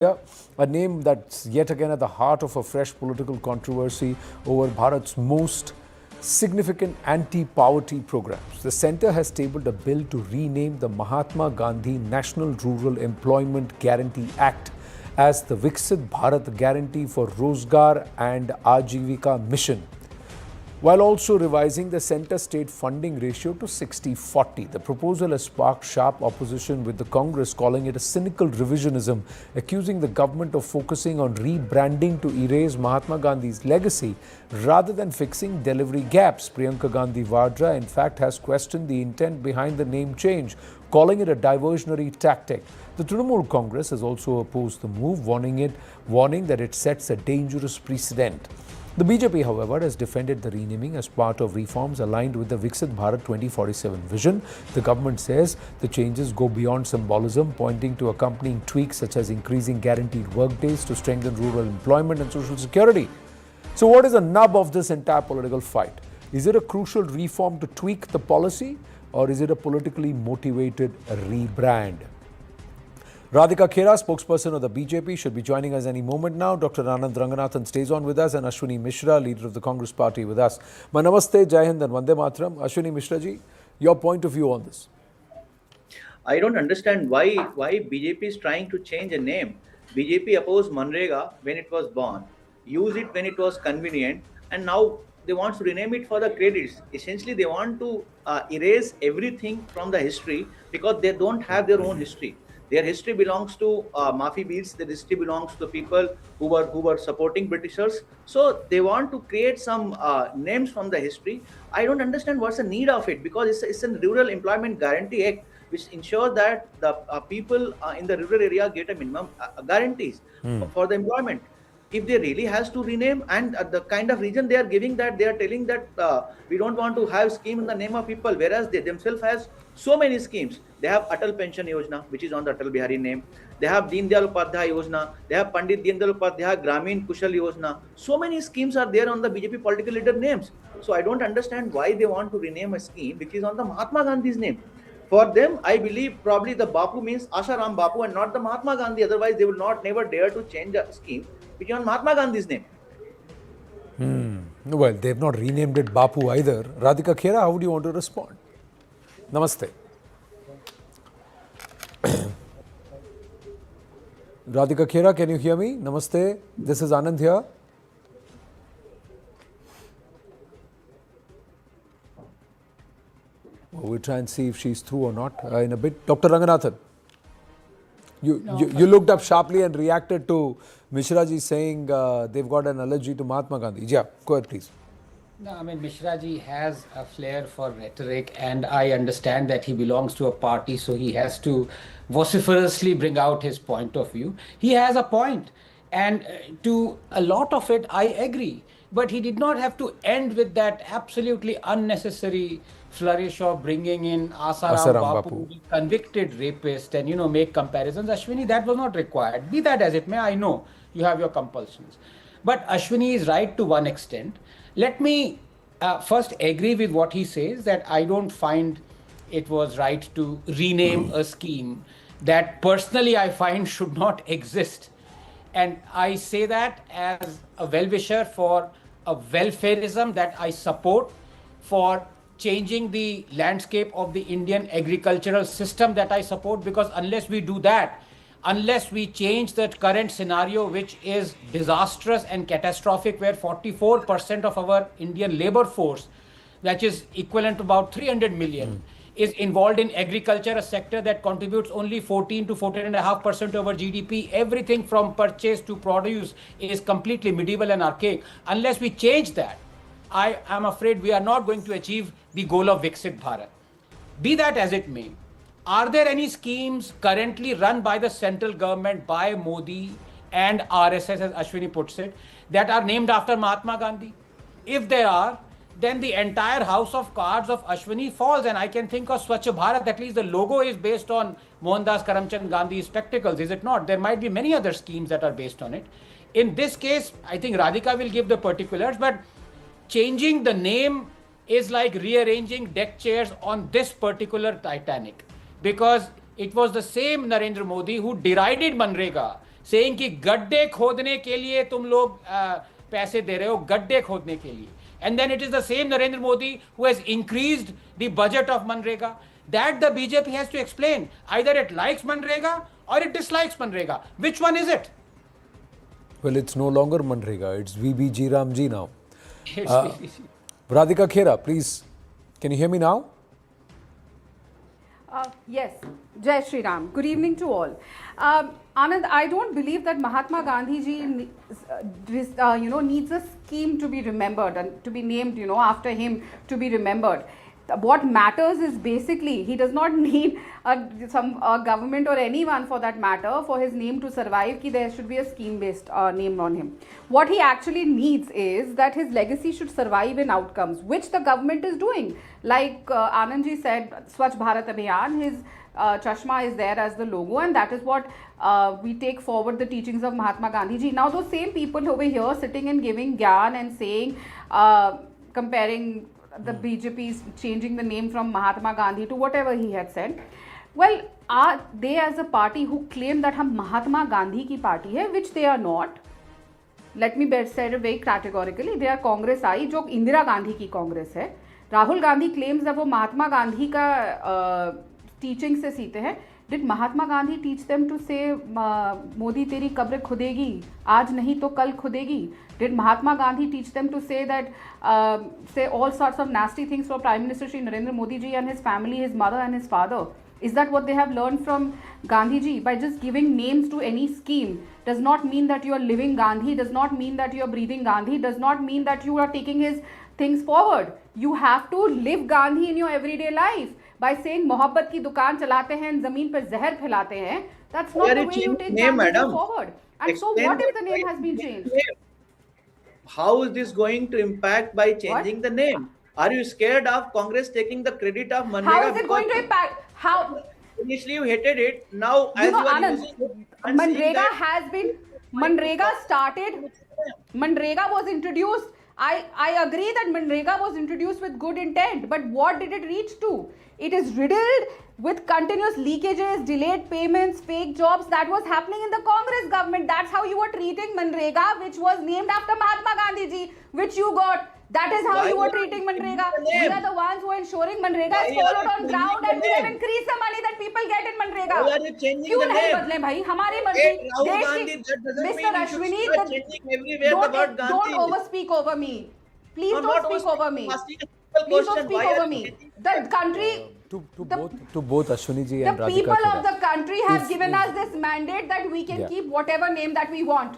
Yeah, a name that's yet again at the heart of a fresh political controversy over Bharat's most significant anti-poverty programs. The centre has tabled a bill to rename the Mahatma Gandhi National Rural Employment Guarantee Act as the Viksit Bharat Guarantee for Rozgar and Ajeevika Mission, while also revising the centre-state funding ratio to 60-40. The proposal has sparked sharp opposition, with the Congress calling it a cynical revisionism, accusing the government of focusing on rebranding to erase Mahatma Gandhi's legacy rather than fixing delivery gaps. Priyanka Gandhi Vadra, in fact, has questioned the intent behind the name change, calling it a diversionary tactic. The Trinamool Congress has also opposed the move, warning that it sets a dangerous precedent. The BJP, however, has defended the renaming as part of reforms aligned with the Viksit Bharat 2047 vision. The government says the changes go beyond symbolism, pointing to accompanying tweaks such as increasing guaranteed work days to strengthen rural employment and social security. So what is the nub of this entire political fight? Is it a crucial reform to tweak the policy, or is it a politically motivated rebrand? Radhika Khera, spokesperson of the BJP, should be joining us any moment now. Dr. Anand Ranganathan stays on with us, and Ashwini Mishra, leader of the Congress party, with us. Namaste, Jai Hind and Vande Mataram. Ashwini Mishra ji, your point of view on this? I don't understand why BJP is trying to change a name. BJP opposed MGNREGA when it was born, used it when it was convenient, and now they want to rename it for the credits. Essentially, they want to erase everything from the history because they don't have their own history. Their history belongs to Mafi Beats. Their history belongs to the people who were supporting Britishers. So they want to create some names from the history. I don't understand what's the need of it, because it's a Rural Employment Guarantee Act, which ensures that the people in the rural area get a minimum guarantees for the employment. If they really has to rename, and the kind of reason they are giving, that they are telling that we don't want to have scheme in the name of people, whereas they themselves has so many schemes. They have Atal Pension Yojana, which is on the Atal Bihari name. They have Deen Dayal Upadhyay Yojana. They have Pandit Deen Dayal Upadhyay Gramin Kushal Yojana. So many schemes are there on the BJP political leader names. So I don't understand why they want to rename a scheme which is on the Mahatma Gandhi's name. For them, I believe probably the Bapu means Asharam Bapu and not the Mahatma Gandhi. Otherwise, they will never dare to change a scheme which is on Mahatma Gandhi's name. Well, they have not renamed it Bapu either. Radhika Khera, how would you want to respond? Namaste. Radhika Khera, can you hear me? Namaste. This is Anand here. We'll try and see if she's through or not in a bit. Dr. Ranganathan, you looked up sharply and reacted to Mishra ji saying they've got an allergy to Mahatma Gandhi. Yeah, go ahead, please. No, I mean, Mishra ji has a flair for rhetoric, and I understand that he belongs to a party, so he has to vociferously bring out his point of view. He has a point, and to a lot of it, I agree. But he did not have to end with that absolutely unnecessary flourish of bringing in Asaram Bapu, convicted rapist, and, make comparisons. Ashwini, that was not required. Be that as it may, I know you have your compulsions. But Ashwini is right to one extent. Let me first agree with what he says, that I don't find it was right to rename a scheme that personally I find should not exist. And I say that as a well-wisher for a welfareism that I support, for changing the landscape of the Indian agricultural system that I support, because unless we do that, unless we change the current scenario, which is disastrous and catastrophic, where 44% of our Indian labor force, that is equivalent to about 300 million, is involved in agriculture, a sector that contributes only 14 to 14.5% of our GDP. Everything from purchase to produce is completely medieval and archaic. Unless we change that, I am afraid we are not going to achieve the goal of Viksit Bharat. Be that as it may, are there any schemes currently run by the central government, by Modi and RSS, as Ashwini puts it, that are named after Mahatma Gandhi? If there are, then the entire house of cards of Ashwini falls, and I can think of Swachh Bharat. At least the logo is based on Mohandas Karamchand Gandhi's spectacles, is it not? There might be many other schemes that are based on it. In this case, I think Radhika will give the particulars, but changing the name is like rearranging deck chairs on this particular Titanic, because it was the same Narendra Modi who derided MGNREGA saying कि गड्ढे खोदने के लिए तुम लोग पैसे दे रहे हो, गड्ढे खोदने के लिए. And then it is the same Narendra Modi who has increased the budget of MGNREGA. That the BJP has to explain. Either it likes MGNREGA or it dislikes MGNREGA. Which one is it? Well, it's no longer MGNREGA, it's VBG Ramji now. It's Radhika Khera, please, can you hear me now? Yes, Jai Shri Ram. Good evening to all. Anand, I don't believe that Mahatma Gandhi ji, needs a scheme to be remembered and to be named, after him to be remembered. What matters is basically he does not need a government or anyone for that matter for his name to survive. Ki there should be a scheme-based name on him. What he actually needs is that his legacy should survive in outcomes, which the government is doing. Like Anandji said, Swachh Bharat Abhiyan, his chashma is there as the logo, and that is what we take forward the teachings of Mahatma Gandhi ji. Now those same people over here sitting and giving gyan and saying, comparing the BJP's changing the name from Mahatma Gandhi to whatever he had said. Well, are they as a party who claim that hum Mahatma Gandhi ki party hai, which they are not. Let me say it very categorically. They are Congress आई जो इंदिरा गांधी की कांग्रेस है. Rahul Gandhi claims that वो महात्मा गांधी का teaching से सीते हैं. Did Mahatma Gandhi teach them to say Modi तेरी कब्र खुदेगी, आज नहीं तो कल खुदेगी? Did Mahatma Gandhi teach them to say that say all sorts of nasty things for Prime Minister Shri Narendra Modi ji and his family, his mother and his father? Is that what they have learned from Gandhi ji? By just giving names to any scheme does not mean that you are living Gandhi, does not mean that you are breathing Gandhi, does not mean that you are taking his things forward. You have to live Gandhi in your everyday life. By saying मोहब्बत की दुकान चलाते हैं जमीन पर जहर फैलाते हैं, that's not the way you take Gandhi forward. And so what if the name has been changed? How is this going to impact by changing the name? Are you scared of Congress taking the credit of MGNREGA? How is it going to impact? How? Initially you hated it, now as you are Anand, using it, MGNREGA started, MGNREGA was introduced. I agree that MGNREGA was introduced with good intent, but what did it reach to? It is riddled with continuous leakages, delayed payments, fake jobs. That was happening in the Congress government. That's how you were treating MGNREGA, which was named after Mahatma Gandhi ji, which you got. That is how you were treating MGNREGA. We are the ones who are ensuring MGNREGA is followed on ground, and we have increased the money that people get in MGNREGA. Why are you changing क्यों the नहीं name? बदले भाई? हमारी मर्जी. Mr. Ashwini, don't overspeak over me. Please don't speak over me. Please don't speak over me. The country, to both Ashwini ji and the Radhika people Khera. of the country have given us this mandate that we can keep whatever name that we want.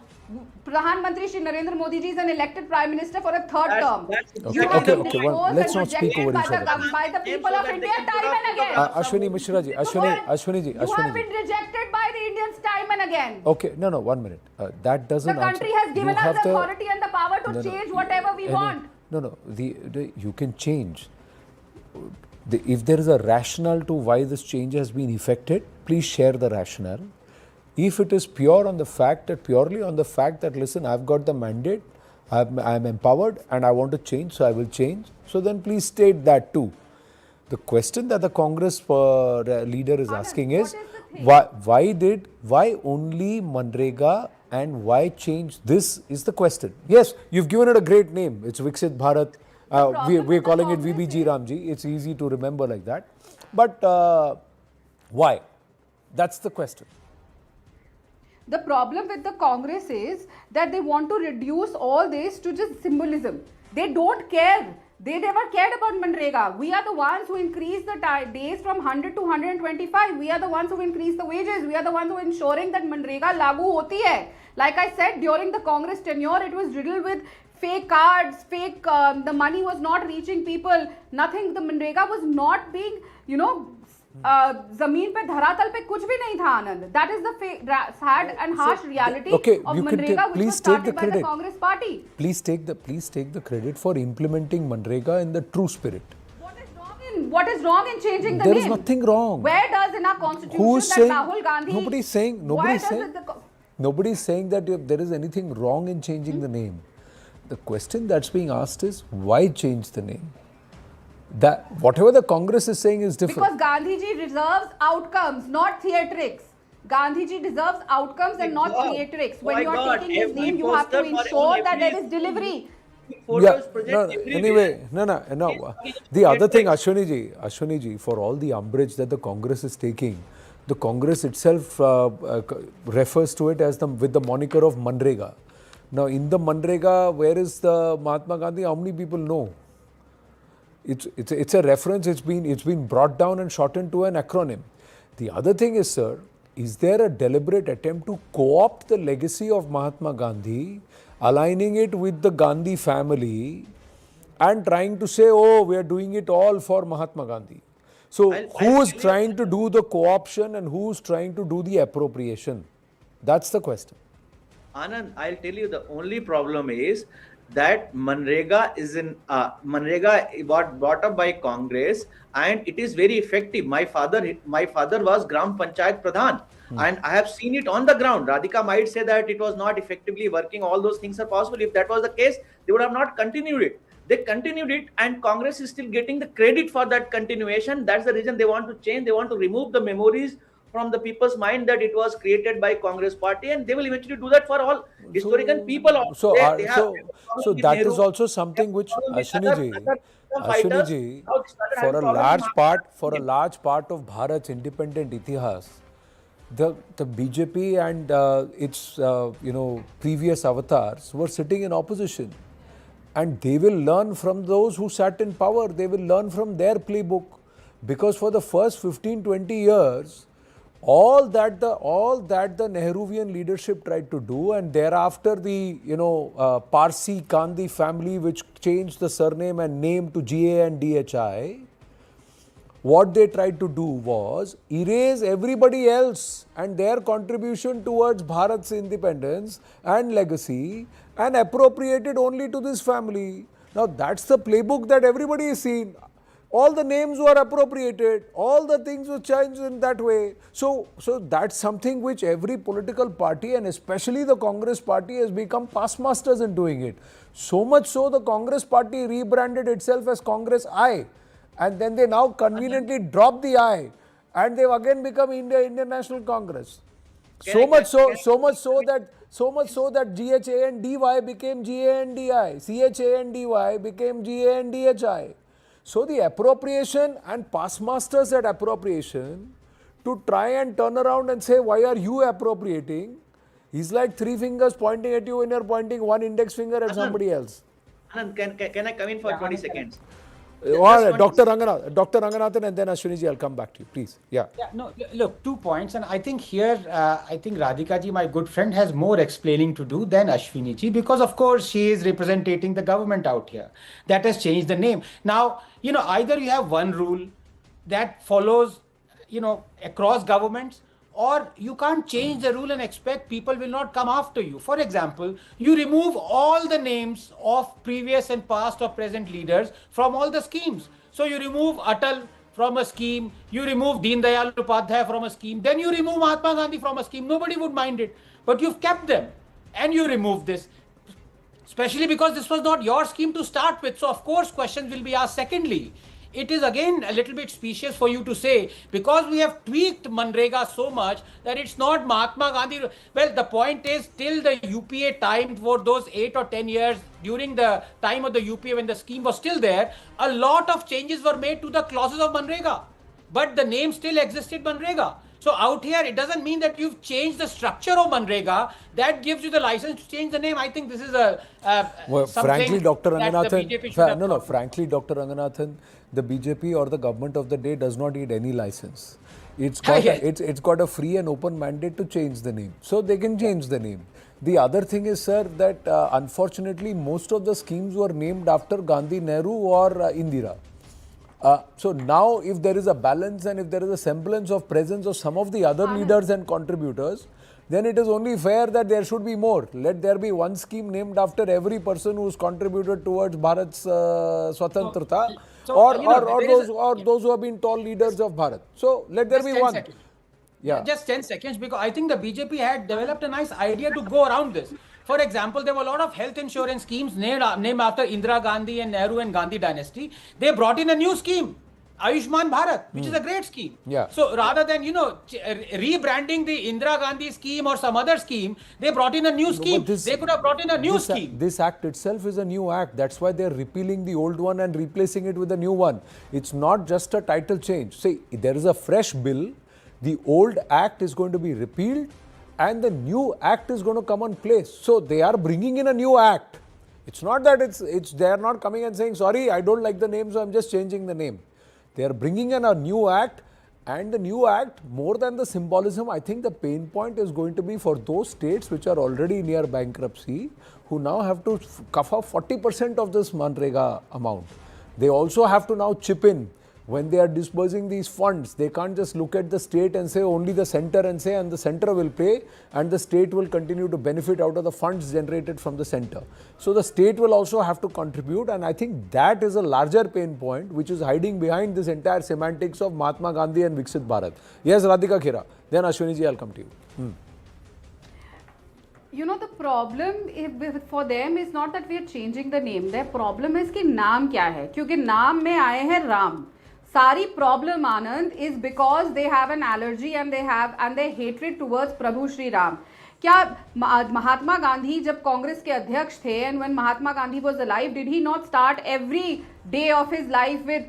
Pradhan Mantri Shri Narendra Modi ji is an elected Prime Minister for a third term. You have been imposed let's and not speak rejected over each other. by the people of India time and again. Ashwini Mishra ji, Ashwini ji. You have been rejected by the Indians time and again. Okay, no, 1 minute. That doesn't The country has given us the authority and the power to change whatever we want. No, you can change. If there is a rationale to why this change has been effected, please share the rationale. If it is purely on the fact that, listen, I've got the mandate, I'm empowered and I want to change, so I will change, so then please state that too. The question that the Congress leader is asking is, why only MGNREGA and why change? This is the question. Yes, you've given it a great name. It's Viksit Bharat. We're calling it VBG Ramji. It's easy to remember like that. But why? That's the question. The problem with the Congress is that they want to reduce all this to just symbolism. They don't care. They never cared about MGNREGA. We are the ones who increased the days from 100 to 125. We are the ones who increased the wages. We are the ones who are ensuring that MGNREGA lagu hoti hai. Like I said, during the Congress tenure, it was riddled with fake cards, the money was not reaching people. Nothing, the MGNREGA was not being, ज़मीन पे धरातल पे कुछ भी नहीं था आनंद. That is the sad and harsh reality of MGNREGA, which was started by the Congress party. Please take the credit for implementing MGNREGA in the true spirit. What is wrong in changing the name? There is nothing wrong. Where does in our constitution Rahul Gandhi? Nobody's saying that there is anything wrong in changing the name. The question that's being asked is, why change the name? That whatever the Congress is saying is different. Because Gandhiji reserves outcomes, not theatrics. Gandhiji deserves outcomes and not God. theatrics. Oh When my you are God, taking his every name, you have to poster for ensure on that there every is delivery. photos project everywhere. Anyway, no. The other thing, Ashwini ji, for all the umbrage that the Congress is taking, the Congress itself refers to it as with the moniker of Manrega. Now, in the Manrega, where is the Mahatma Gandhi? How many people know? It's a reference. It's been brought down and shortened to an acronym. The other thing is, sir, is there a deliberate attempt to co-opt the legacy of Mahatma Gandhi, aligning it with the Gandhi family, and trying to say, oh, we are doing it all for Mahatma Gandhi? So, I'll who is tell you- trying to do the co-option and who's trying to do the appropriation? That's the question. Anand, I'll tell you, the only problem is that Manrega brought up by Congress, and it is very effective. My father was Gram Panchayat Pradhan, and I have seen it on the ground. Radhika might say that it was not effectively working. All those things are possible. If that was the case, they would have not continued it. They continued it, and Congress is still getting the credit for that continuation. That's the reason they want to change. They want to remove the memories from the people's mind that it was created by Congress party, and they will eventually do that for all historical people. So, They have so that is also something which Ashwini ji, for a large part of Bharat's independent itihas, the BJP and its previous avatars were sitting in opposition, and they will learn from those who sat in power. They will learn from their playbook, because for the first 15-20 years, all that the Nehruvian leadership tried to do, and thereafter the Parsi Gandhi family, which changed the surname and name to GA and DHI, what they tried to do was erase everybody else and their contribution towards Bharat's independence and legacy, and appropriate it only to this family. Now that's the playbook that everybody is seeing. All the names were appropriated, all the things were changed in that way. So that's something which every political party, and especially the Congress party, has become past masters in doing it. So much so, the Congress party rebranded itself as Congress I, and then they now conveniently dropped the I, and they've again become Indian National Congress. So much so that GHANDY became GANDI, CHANDY became GANDHI. So the appropriation and past masters at appropriation to try and turn around and say, why are you appropriating? Is like three fingers pointing at you when you're pointing one index finger at somebody else. Anand, can I come in for 20 seconds? Dr. Ranganathan, and then Ashwini ji, I'll come back to you, please. Yeah. No, look, 2 points, and I think here, I think Radhika ji, my good friend, has more explaining to do than Ashwini ji, because of course she is representing the government out here. That has changed the name. Now, either you have one rule that follows, across governments, or you can't change the rule and expect people will not come after you. For example, you remove all the names of previous and past or present leaders from all the schemes. So you remove Atal from a scheme, you remove Deen Dayal Upadhyay from a scheme, then you remove Mahatma Gandhi from a scheme. Nobody would mind it. But you've kept them and you remove this, especially because this was not your scheme to start with. So of course questions will be asked. Secondly, it is again a little bit specious for you to say, because we have tweaked Manrega so much that it's not Mahatma Gandhi. Well, the point is, till the UPA time, for those 8 or 10 years, during the time of the UPA when the scheme was still there, a lot of changes were made to the clauses of Manrega. But the name still existed, Manrega. So out here, it doesn't mean that you've changed the structure of Manrega. That gives you the license to change the name. I think this is frankly, Dr. Ranganathan, frankly, Dr. Ranganathan, the BJP or the government of the day does not need any license. It's got a free and open mandate to change the name. So they can change the name. The other thing is, sir, that unfortunately, most of the schemes were named after Gandhi, Nehru or Indira. So now if there is a balance and if there is a semblance of presence of some of the other leaders and contributors, then it is only fair that there should be more. Let there be one scheme named after every person who has contributed towards Bharat's Swatantrata, or those who have been tall leaders of Bharat. So let there be one. Seconds. Yeah. Just 10 seconds, because I think the BJP had developed a nice idea to go around this. For example, there were a lot of health insurance schemes named after Indira Gandhi and Nehru and Gandhi dynasty. They brought in a new scheme. Ayushman Bharat, which is a great scheme. Yeah. So rather than, rebranding the Indira Gandhi scheme or some other scheme, they brought in a new scheme. They could have brought in a new scheme. This act itself is a new act. That's why they're repealing the old one and replacing it with a new one. It's not just a title change. See, there is a fresh bill. The old act is going to be repealed and the new act is going to come on place. So they are bringing in a new act. It's not that they are not coming and saying, sorry, I don't like the name, so I'm just changing the name. They are bringing in a new act, and the new act, more than the symbolism, I think the pain point is going to be for those states which are already near bankruptcy, who now have to cough up 40% of this MGNREGA amount. They also have to now chip in when they are disbursing these funds. They can't just look at the state and say only the center and the center will pay and the state will continue to benefit out of the funds generated from the center. So the state will also have to contribute, and I think that is a larger pain point which is hiding behind this entire semantics of Mahatma Gandhi and Viksit Bharat. Yes, Radhika Khera. Then Ashwini ji, I'll come to you. The problem for them is not that we are changing the name. Their problem is कि नाम क्या है, क्योंकि नाम में आए हैं राम. सारी problem, Anand, is because they have an allergy and their hatred towards Prabhu Shri Ram. क्या महात्मा गांधी जब कांग्रेस के अध्यक्ष थे, and when Mahatma Gandhi was alive, did he not start every day of his life with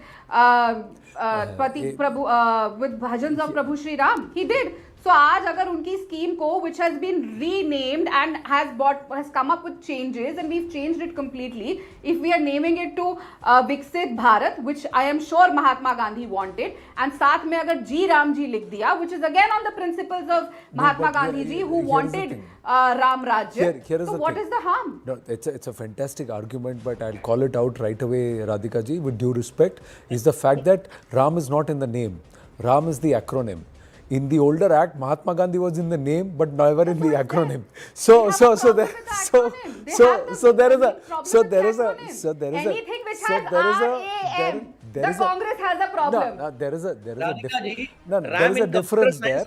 with bhajans of Prabhu Shri Ram? He did. So आज अगर उनकी scheme को, which has been renamed and has come up with changes, and we've changed it completely, if we are naming it to Viksit Bharat, which I am sure Mahatma Gandhi wanted, and साथ में अगर जी राम जी लिख दिया, which is again on the principles of Mahatma Gandhi ji, who wanted Ram Rajya. So what is the harm? No, it's a fantastic argument, but I'll call it out right away, Radhika ji, with due respect, is the fact that Ram is not in the name. Ram is the acronym. In the older act, Mahatma Gandhi was in the name, but never in the acronym. Congress has a problem. No, there is a difference there.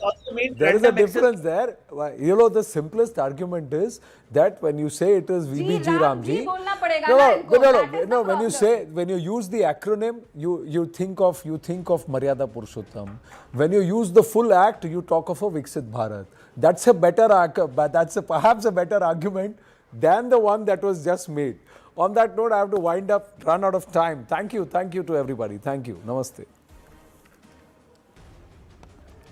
There is a difference there. The simplest argument is that when you say it is VBG Ramji, no. When you use the acronym, you think of Maryada Purushottam. When you use the full act, you talk of a Viksit Bharat. That's perhaps a better argument than the one that was just made. On that note, I have to run out of time. Thank you to everybody. Thank you. Namaste.